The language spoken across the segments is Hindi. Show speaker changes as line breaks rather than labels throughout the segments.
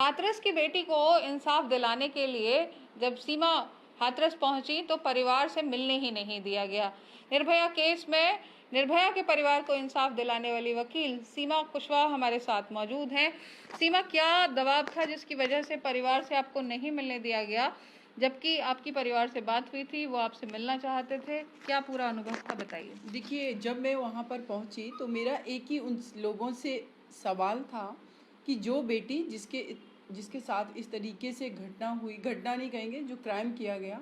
हाथरस की बेटी को इंसाफ दिलाने के लिए जब सीमा हाथरस पहुंची तो परिवार से मिलने ही नहीं दिया गया। निर्भया केस में निर्भया के परिवार को इंसाफ दिलाने वाली वकील सीमा कुशवाहा हमारे साथ मौजूद हैं। सीमा, क्या दबाव था जिसकी वजह से परिवार से आपको नहीं मिलने दिया गया, जबकि आपकी परिवार से बात हुई थी, वो आपसे मिलना चाहते थे? क्या पूरा अनुभव था, बताइए।
देखिए, जब मैं वहाँ पर पहुँची तो मेरा एक ही उन लोगों से सवाल था कि जो बेटी जिसके साथ इस तरीके से घटना हुई, घटना नहीं कहेंगे, जो क्राइम किया गया,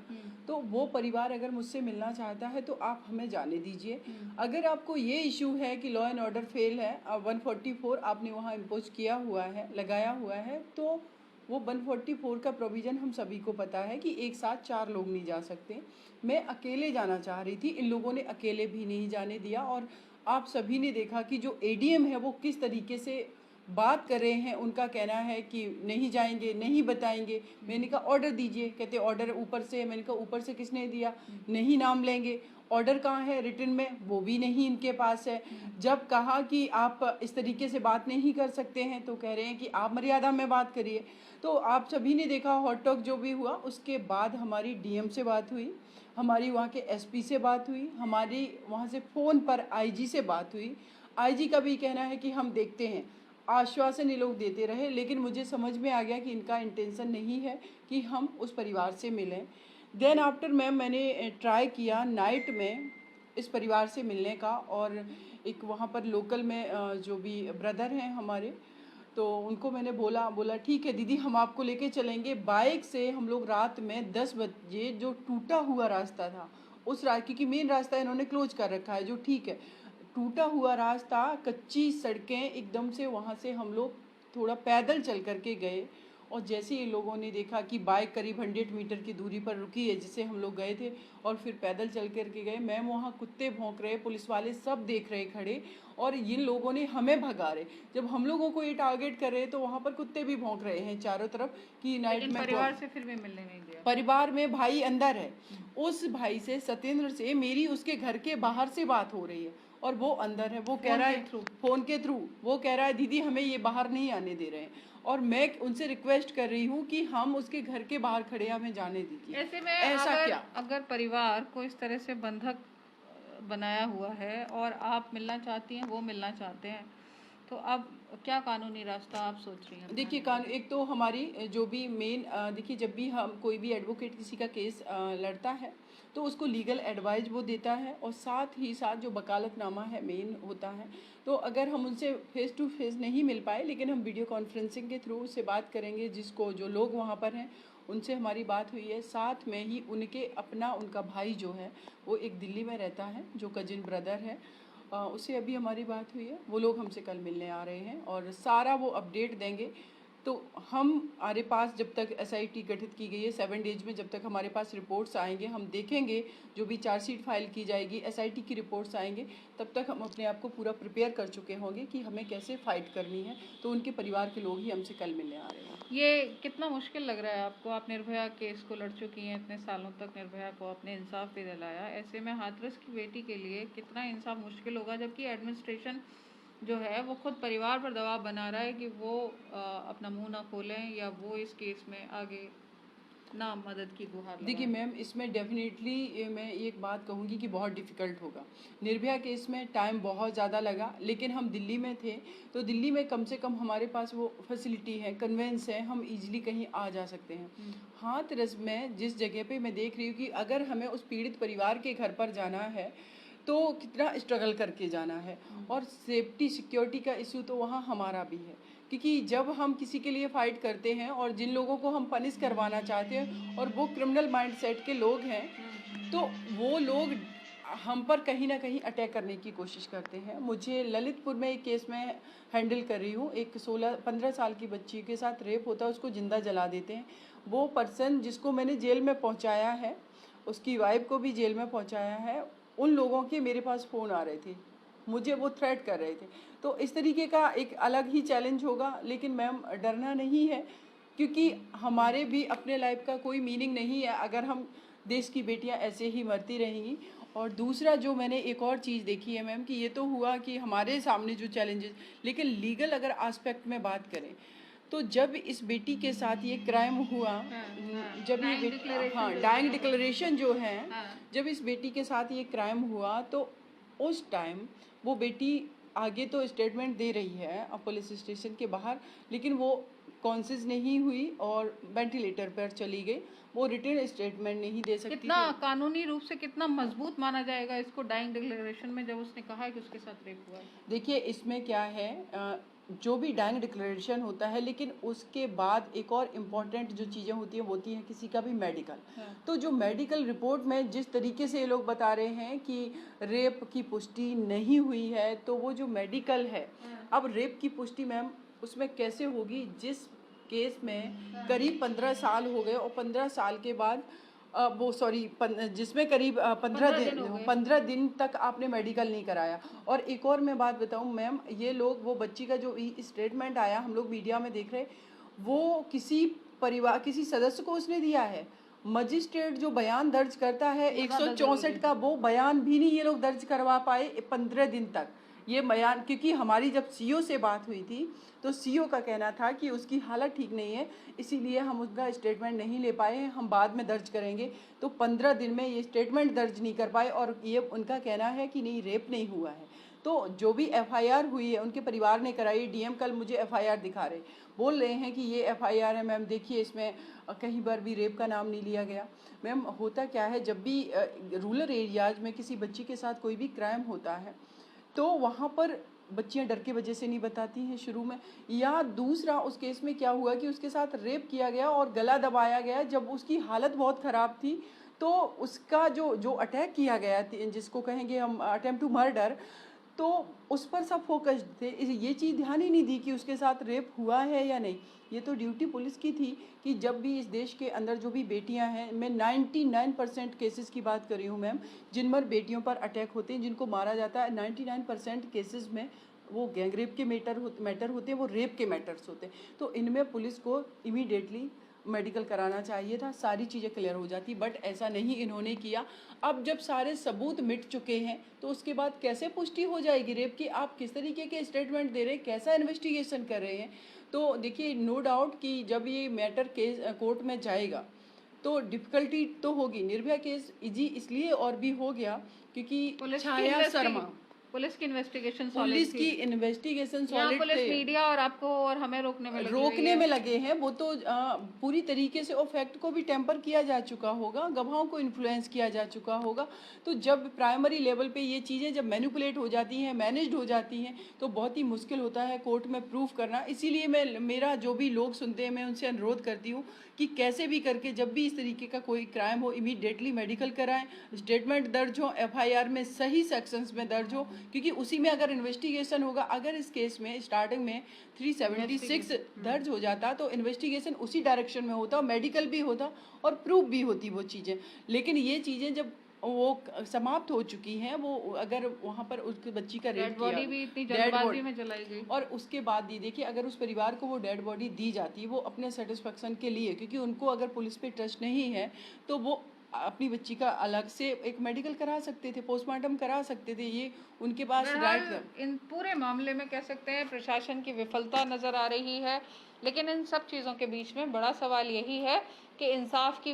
तो वो परिवार अगर मुझसे मिलना चाहता है तो आप हमें जाने दीजिए। अगर आपको ये इशू है कि लॉ एंड ऑर्डर फेल है, 144 आपने वहाँ इम्पोज किया हुआ है, लगाया हुआ है, तो वो 144 का प्रोविज़न हम सभी को पता है कि एक साथ 4 लोग नहीं जा सकते। मैं अकेले जाना चाह रही थी, इन लोगों ने अकेले भी नहीं जाने दिया। और आप सभी ने देखा कि जो एडीएम है वो किस तरीके से बात कर रहे हैं। उनका कहना है कि नहीं जाएंगे, नहीं बताएंगे। मैंने कहा ऑर्डर दीजिए, कहते ऑर्डर ऊपर से। मैंने कहा ऊपर से किसने दिया, नहीं नाम लेंगे। ऑर्डर कहाँ है रिटन में, वो भी नहीं इनके पास है। जब कहा कि आप इस तरीके से बात नहीं कर सकते हैं तो कह रहे हैं कि आप मर्यादा में बात करिए। तो आप सभी ने देखा हॉट टॉक जो भी हुआ, उसके बाद हमारी डीएम से बात हुई, हमारी वहाँ के एसपी से बात हुई, हमारी वहाँ से फ़ोन पर आईजी से बात हुई। आईजी का भी कहना है कि हम देखते हैं। आश्वासन ये लोग देते रहे, लेकिन मुझे समझ में आ गया कि इनका इंटेंशन नहीं है कि हम उस परिवार से मिलें। देन आफ्टर मैम मैंने ट्राई किया नाइट में इस परिवार से मिलने का, और एक वहाँ पर लोकल में जो भी ब्रदर हैं हमारे, तो उनको मैंने बोला ठीक है दीदी, हम आपको लेके चलेंगे। बाइक से हम लोग रात में 10 बजे, जो टूटा हुआ रास्ता था उस क्योंकि मेन रास्ता इन्होंने क्लोज कर रखा है, जो ठीक है, टूटा हुआ रास्ता, कच्ची सड़कें, एकदम से वहाँ से हम लोग थोड़ा पैदल चल करके गए। और जैसे ही लोगों ने देखा कि बाइक करीब 100 मीटर की दूरी पर रुकी है जिससे हम लोग गए थे, और फिर पैदल चल करके गए। मैम वहाँ कुत्ते भौंक रहे, पुलिस वाले सब देख रहे खड़े, और इन लोगों ने हमें भगा रहे। जब हम लोगों को ये टारगेट कर रहे तो वहाँ पर कुत्ते भी भौंक रहे हैं चारों तरफ कि नाइट में।
परिवार से फिर भी मिलने नहीं दिया।
परिवार में भाई अंदर है, उस भाई से, सत्येंद्र से, मेरी उसके घर के बाहर से बात हो रही है, और वो अंदर है। वो कह रहा है फ़ोन के थ्रू, वो कह रहा है दीदी हमें ये बाहर नहीं आने दे रहे हैं। और मैं उनसे रिक्वेस्ट कर रही हूँ कि हम उसके घर के बाहर खड़े, हमें जाने दीजिए।
ऐसे में
ऐसा क्या,
अगर परिवार को इस तरह से बंधक बनाया हुआ है और आप मिलना चाहती हैं, वो मिलना चाहते हैं, तो अब क्या कानूनी रास्ता आप सोच रही हैं?
देखिए, एक तो हमारी जो भी मेन, देखिए जब भी हम कोई भी एडवोकेट किसी का केस लड़ता है तो उसको लीगल एडवाइस वो देता है, और साथ ही साथ जो वकालतनामा है मेन होता है। तो अगर हम उनसे फेस टू फेस नहीं मिल पाए, लेकिन हम वीडियो कॉन्फ्रेंसिंग के थ्रू उससे बात करेंगे, जिसको जो लोग वहाँ पर हैं उनसे हमारी बात हुई है। साथ में ही उनका भाई जो है वो एक दिल्ली में रहता है, जो कजिन ब्रदर है, उससे अभी हमारी बात हुई है। वो लोग हमसे कल मिलने आ रहे हैं और सारा वो अपडेट देंगे। तो हमारे पास जब तक एसआईटी गठित की गई है 7 डेज में, जब तक हमारे पास रिपोर्ट्स आएंगे, हम देखेंगे जो भी चार्जशीट फाइल की जाएगी, एसआईटी की रिपोर्ट्स आएंगे, तब तक हम अपने आप को पूरा प्रिपेयर कर चुके होंगे कि हमें कैसे फ़ाइट करनी है। तो उनके परिवार के लोग ही हमसे कल मिलने आ रहे हैं।
ये कितना मुश्किल लग रहा है आपको? आप निर्भया केस को लड़ चुकी हैं, इतने सालों तक निर्भया को आपने इंसाफ भी दिलाया, ऐसे में हाथरस की बेटी के लिए कितना इंसाफ मुश्किल होगा, जबकि एडमिनिस्ट्रेशन जो है वो खुद परिवार पर दबाव बना रहा है कि वो अपना मुंह ना खोलें या वो इस केस में आगे ना मदद की गुहार लगाएं।
देखिए मैम, इसमें डेफिनेटली मैं एक बात कहूँगी कि बहुत डिफ़िकल्ट होगा। निर्भया केस में टाइम बहुत ज़्यादा लगा, लेकिन हम दिल्ली में थे, तो दिल्ली में कम से कम हमारे पास वो फैसिलिटी है, कन्वेंस है, हम इजीली कहीं आ जा सकते हैं। हाथरस में जिस जगह पे मैं देख रही हूँ कि अगर हमें उस पीड़ित परिवार के घर पर जाना है तो कितना स्ट्रगल करके जाना है, और सेफ्टी सिक्योरिटी का इशू तो वहाँ हमारा भी है, क्योंकि जब हम किसी के लिए फ़ाइट करते हैं और जिन लोगों को हम पनिश करवाना चाहते हैं और वो क्रिमिनल माइंडसेट के लोग हैं, तो वो लोग हम पर कहीं ना कहीं अटैक करने की कोशिश करते हैं। मुझे ललितपुर में एक केस में हैंडल कर रही हूँ, एक 16-15 साल की बच्ची के साथ रेप होता है, उसको ज़िंदा जला देते हैं। वो पर्सन जिसको मैंने जेल में पहुँचाया है, उसकी वाइफ को भी जेल में पहुँचाया है, उन लोगों के मेरे पास फ़ोन आ रहे थे, मुझे वो थ्रेट कर रहे थे। तो इस तरीके का एक अलग ही चैलेंज होगा, लेकिन मैम डरना नहीं है, क्योंकि हमारे भी अपने लाइफ का कोई मीनिंग नहीं है अगर हम देश की बेटियां ऐसे ही मरती रहेंगी। और दूसरा जो मैंने एक और चीज़ देखी है मैम, कि ये तो हुआ कि हमारे सामने जो चैलेंजेस, लेकिन लीगल अगर आस्पेक्ट में बात करें तो जब इस बेटी के साथ ये क्राइम हुआ, जब ये बेटी, हाँ, डाइंग डिक्लेरेशन जो है, जब इस बेटी के साथ ये क्राइम हुआ तो उस टाइम वो बेटी आगे तो स्टेटमेंट दे रही है पुलिस स्टेशन के बाहर, लेकिन वो कॉन्शियस नहीं हुई और वेंटिलेटर पर चली गई। वो रिटन स्टेटमेंट नहीं दे सकती
कितना कानूनी रूप से कितना मजबूत माना जाएगा इसको डाइंग डिक्लेरेशन में, जब उसने कहा है कि उसके साथ रेप हुआ है?
देखिए इसमें क्या है, जो भी डाइंग डिक्लेरेशन होता है, लेकिन उसके बाद एक और इम्पॉर्टेंट जो चीज़ें होती हैं वो होती हैं किसी का भी मेडिकल। तो जो मेडिकल रिपोर्ट में जिस तरीके से ये लोग बता रहे हैं कि रेप की पुष्टि नहीं हुई है, तो वो जो मेडिकल है, अब रेप की पुष्टि मैम उसमें कैसे होगी जिस केस में करीब 15 साल हो गए और 15 साल के बाद वो सॉरी जिसमें करीब 15 दिन तक आपने मेडिकल नहीं कराया। और एक और मैं बात बताऊं मैम, ये लोग, वो बच्ची का जो स्टेटमेंट आया, हम लोग मीडिया में देख रहे, वो किसी परिवार, किसी सदस्य को उसने दिया है। मजिस्ट्रेट जो बयान दर्ज करता है 164 का, वो बयान भी नहीं ये लोग दर्ज करवा पाए 15 दिन तक। ये बयान, क्योंकि हमारी जब सीओ से बात हुई थी तो सीओ का कहना था कि उसकी हालत ठीक नहीं है, इसीलिए हम उसका स्टेटमेंट नहीं ले पाए, हम बाद में दर्ज करेंगे। तो 15 दिन में ये स्टेटमेंट दर्ज नहीं कर पाए और ये उनका कहना है कि नहीं, रेप नहीं हुआ है। तो जो भी एफआईआर हुई है उनके परिवार ने कराई। डीएम कल मुझे एफआईआर दिखा रहे, बोल रहे हैं कि ये एफआईआर है मैम, देखिए इसमें कहीं पर भी रेप का नाम नहीं लिया गया। मैम होता क्या है, जब भी रूरल एरियाज में किसी बच्ची के साथ कोई भी क्राइम होता है तो वहाँ पर बच्चियाँ डर के वजह से नहीं बताती हैं शुरू में, या दूसरा उस केस में क्या हुआ कि उसके साथ रेप किया गया और गला दबाया गया जब उसकी हालत बहुत ख़राब थी। तो उसका जो अटैक किया गया, जिसको कहेंगे हम अटेम्प्ट टू मर्डर, तो उस पर सब फोकस्ड थे। ये चीज़ ध्यान ही नहीं दी कि उसके साथ रेप हुआ है या नहीं। ये तो ड्यूटी पुलिस की थी कि जब भी इस देश के अंदर जो भी बेटियां हैं, मैं 99% केसेस की बात कर रही हूँ मैम, जिन पर बेटियों पर अटैक होते हैं, जिनको मारा जाता है, 99% केसेस में वो गैंग रेप के मैटर होते हैं, वो रेप के मैटर्स होते हैं। तो इनमें पुलिस को इमीडिएटली मेडिकल कराना चाहिए था, सारी चीज़ें क्लियर हो जाती, बट ऐसा नहीं इन्होंने किया। अब जब सारे सबूत मिट चुके हैं तो उसके बाद कैसे पुष्टि हो जाएगी रेप की? आप किस तरीके के स्टेटमेंट दे रहे हैं, कैसा इन्वेस्टिगेशन कर रहे हैं? तो देखिए, नो डाउट कि जब ये मैटर केस कोर्ट में जाएगा तो डिफ़िकल्टी तो होगी। निर्भया केस इजी इसलिए और भी हो गया क्योंकि छाया शर्मा,
पुलिस की इन्वेस्टिगेशन
पुलिस की इन्वेस्टिगेशन सॉलिड
पुलिस
थे,
मीडिया और आपको और हमें रोकने
में लगे हैं। वो तो पूरी तरीके से और फैक्ट को भी टेम्पर किया जा चुका होगा, गवाहों को इन्फ्लुएंस किया जा चुका होगा। तो जब प्राइमरी लेवल पे ये चीज़ें जब मैनिपुलेट हो जाती हैं, मैनेज्ड हो जाती हैं, तो बहुत ही मुश्किल होता है कोर्ट में प्रूफ करना। इसीलिए मेरा जो भी लोग सुनते हैं, मैं उनसे अनुरोध करती हूँ कि कैसे भी करके जब भी इस तरीके का कोई क्राइम हो, इमीडिएटली मेडिकल कराएं, स्टेटमेंट दर्ज हो, एफआईआर में सही सेक्शंस में दर्ज हो, क्योंकि उसी में अगर इन्वेस्टिगेशन होगा। अगर इस केस में स्टार्टिंग में 376 दर्ज हो जाता तो इन्वेस्टिगेशन उसी डायरेक्शन में होता, मेडिकल भी होता और प्रूफ भी होती वो चीज़ें। लेकिन ये चीज़ें जब वो समाप्त हो चुकी हैं, वो अगर वहाँ पर उसकी बच्ची का रेप किया,
बॉडी भी इतनी जल्दबाजी में जलाई गई,
और उसके बाद दी, देखिए अगर उस परिवार को वो डेड बॉडी दी जाती, वो अपने सेटिस्फेक्शन के लिए, क्योंकि उनको अगर पुलिस पे ट्रस्ट नहीं है तो वो अपनी बच्ची का अलग से एक मेडिकल करा सकते थे, पोस्टमार्टम करा सकते थे, ये उनके पास राइट।
इन पूरे मामले में कह सकते हैं प्रशासन की विफलता नज़र आ रही है। लेकिन इन सब चीज़ों के बीच में बड़ा सवाल यही है कि इंसाफ की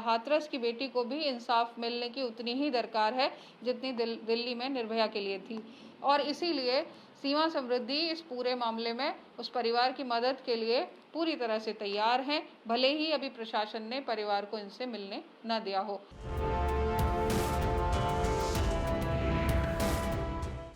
हाथरस की बेटी को भी इंसाफ मिलने की उतनी ही दरकार है जितनी दिल्ली में निर्भया के लिए थी। और इसीलिए सीमा समृद्धि इस पूरे मामले में उस परिवार की मदद के लिए पूरी तरह से तैयार हैं, भले ही अभी प्रशासन ने परिवार को इनसे मिलने न दिया हो।